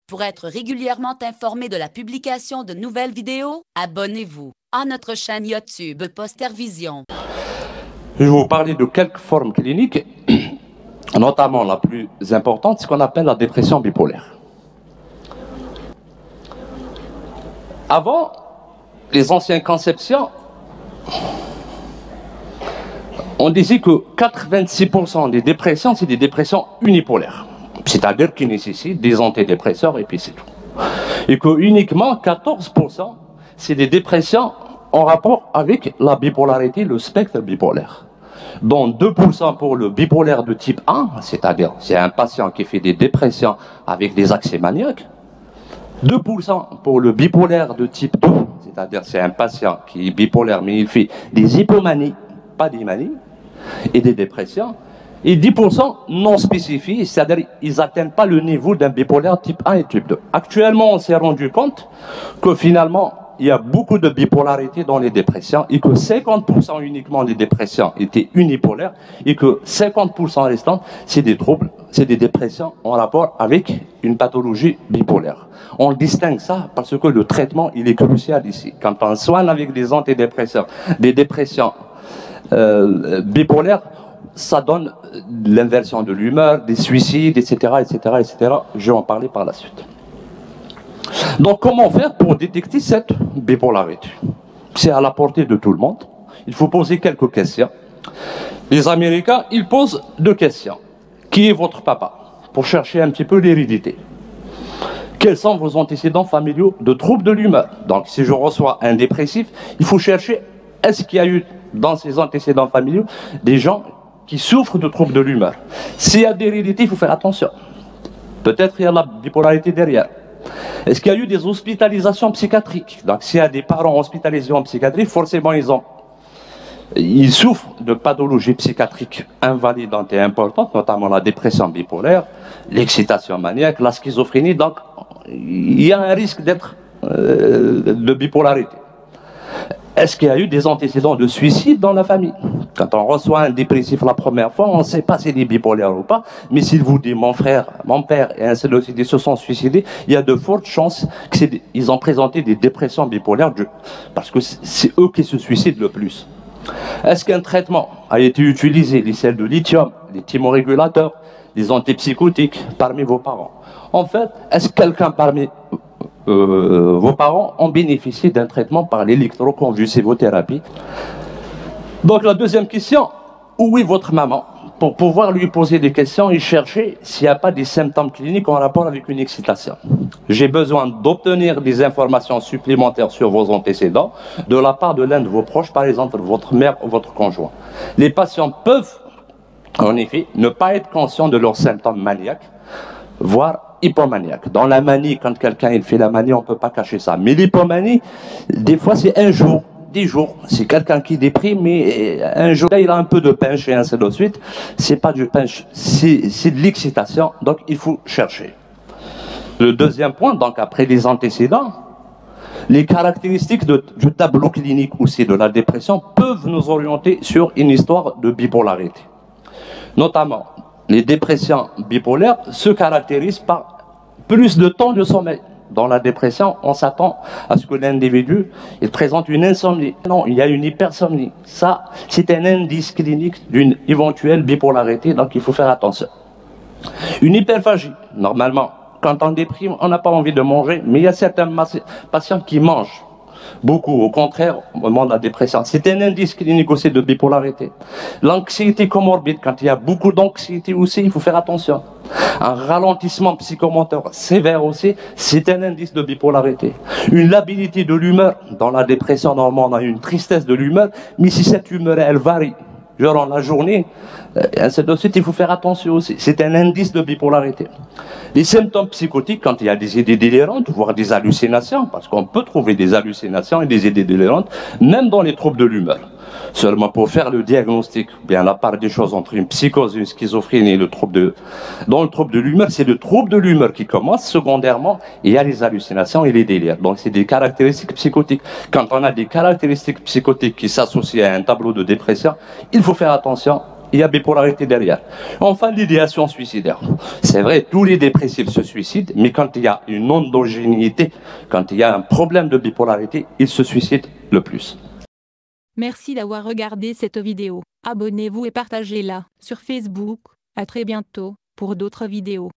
Pour être régulièrement informé de la publication de nouvelles vidéos, abonnez-vous à notre chaîne YouTube Postervision. Je vais vous parler de quelques formes cliniques, notamment la plus importante, ce qu'on appelle la dépression bipolaire. Avant, les anciennes conceptions, on disait que 86% des dépressions, c'est des dépressions unipolaires. C'est-à-dire qui nécessitent des antidépresseurs et puis c'est tout. Et que uniquement 14%, c'est des dépressions en rapport avec la bipolarité, le spectre bipolaire. Dont 2% pour le bipolaire de type 1, c'est-à-dire c'est un patient qui fait des dépressions avec des accès maniaques. 2% pour le bipolaire de type 2, c'est-à-dire c'est un patient qui est bipolaire mais il fait des hypomanies, pas des manies, et des dépressions. Et 10% non spécifiés, c'est-à-dire ils n'atteignent pas le niveau d'un bipolaire type 1 et type 2. Actuellement, on s'est rendu compte que finalement, il y a beaucoup de bipolarité dans les dépressions et que 50% uniquement des dépressions étaient unipolaires et que 50% restants, c'est des troubles, c'est des dépressions en rapport avec une pathologie bipolaire. On distingue ça parce que le traitement, il est crucial ici. Quand on soigne avec des antidépresseurs, des dépressions bipolaires, ça donne l'inversion de l'humeur, des suicides, etc., etc., etc. Je vais en parler par la suite. Donc, comment faire pour détecter cette bipolarité? C'est à la portée de tout le monde. Il faut poser quelques questions. Les Américains, ils posent 2 questions. Qui est votre papa? Pour chercher un petit peu l'hérédité. Quels sont vos antécédents familiaux de troubles de l'humeur? Donc, si je reçois un dépressif, il faut chercher, est-ce qu'il y a eu dans ces antécédents familiaux des gens qui souffrent de troubles de l'humeur? S'il y a des hérédités, il faut faire attention. Peut-être il y a la bipolarité derrière. Est-ce qu'il y a eu des hospitalisations psychiatriques? Donc s'il y a des parents hospitalisés en psychiatrie, forcément ils souffrent de pathologies psychiatriques invalidantes et importantes, notamment la dépression bipolaire, l'excitation maniaque, la schizophrénie. Donc il y a un risque d'être de bipolarité. Est-ce qu'il y a eu des antécédents de suicide dans la famille? Quand on reçoit un dépressif la première fois, on ne sait pas s'il est bipolaire ou pas, mais s'il vous dit mon frère, mon père et ainsi de suite se sont suicidés, il y a de fortes chances qu'ils ont présenté des dépressions bipolaires parce que c'est eux qui se suicident le plus. Est-ce qu'un traitement a été utilisé, les sels de lithium, les thymorégulateurs, les antipsychotiques parmi vos parents? En fait, est-ce que quelqu'un parmi vos parents ont bénéficié d'un traitement par l'électroconvulsivothérapie? Donc la deuxième question, où est votre maman? Pour pouvoir lui poser des questions et chercher s'il n'y a pas des symptômes cliniques en rapport avec une excitation. J'ai besoin d'obtenir des informations supplémentaires sur vos antécédents de la part de l'un de vos proches, par exemple votre mère ou votre conjoint. Les patients peuvent, en effet, ne pas être conscients de leurs symptômes maniaques, voire hypomaniaque. Dans la manie, quand quelqu'un il fait la manie, on ne peut pas cacher ça. Mais l'hypomanie, des fois, c'est un jour, 10 jours. C'est quelqu'un qui déprime, mais un jour, là, il a un peu de punch et ainsi de suite. C'est pas du punch, c'est de l'excitation. Donc, il faut chercher. Le deuxième point, donc après les antécédents, les caractéristiques du tableau clinique aussi de la dépression peuvent nous orienter sur une histoire de bipolarité. Notamment, les dépressions bipolaires se caractérisent par plus de temps de sommeil. Dans la dépression, on s'attend à ce que l'individu présente une insomnie. Non, il y a une hypersomnie. Ça, c'est un indice clinique d'une éventuelle bipolarité, donc il faut faire attention. Une hyperphagie, normalement, quand on déprime, on n'a pas envie de manger, mais il y a certains patients qui mangent beaucoup, au contraire, au moment de la dépression. C'est un indice clinique aussi de bipolarité. L'anxiété comorbide, quand il y a beaucoup d'anxiété aussi, il faut faire attention. Un ralentissement psychomoteur sévère aussi, c'est un indice de bipolarité. Une labilité de l'humeur, dans la dépression, normalement, on a une tristesse de l'humeur, mais si cette humeur, elle varie durant la journée, ainsi de suite, il faut faire attention aussi. C'est un indice de bipolarité. Les symptômes psychotiques, quand il y a des idées délirantes, voire des hallucinations, parce qu'on peut trouver des hallucinations et des idées délirantes, même dans les troubles de l'humeur. Seulement pour faire le diagnostic, bien la part des choses entre une psychose, une schizophrénie et le trouble de... Dans le trouble de l'humeur, c'est le trouble de l'humeur qui commence. Secondairement, il y a les hallucinations et les délires. Donc c'est des caractéristiques psychotiques. Quand on a des caractéristiques psychotiques qui s'associent à un tableau de dépression, il faut faire attention il y a bipolarité derrière. Enfin, l'idéation suicidaire. C'est vrai, tous les dépressifs se suicident, mais quand il y a une endogénéité, quand il y a un problème de bipolarité, ils se suicident le plus. Merci d'avoir regardé cette vidéo. Abonnez-vous et partagez-la sur Facebook. À très bientôt pour d'autres vidéos.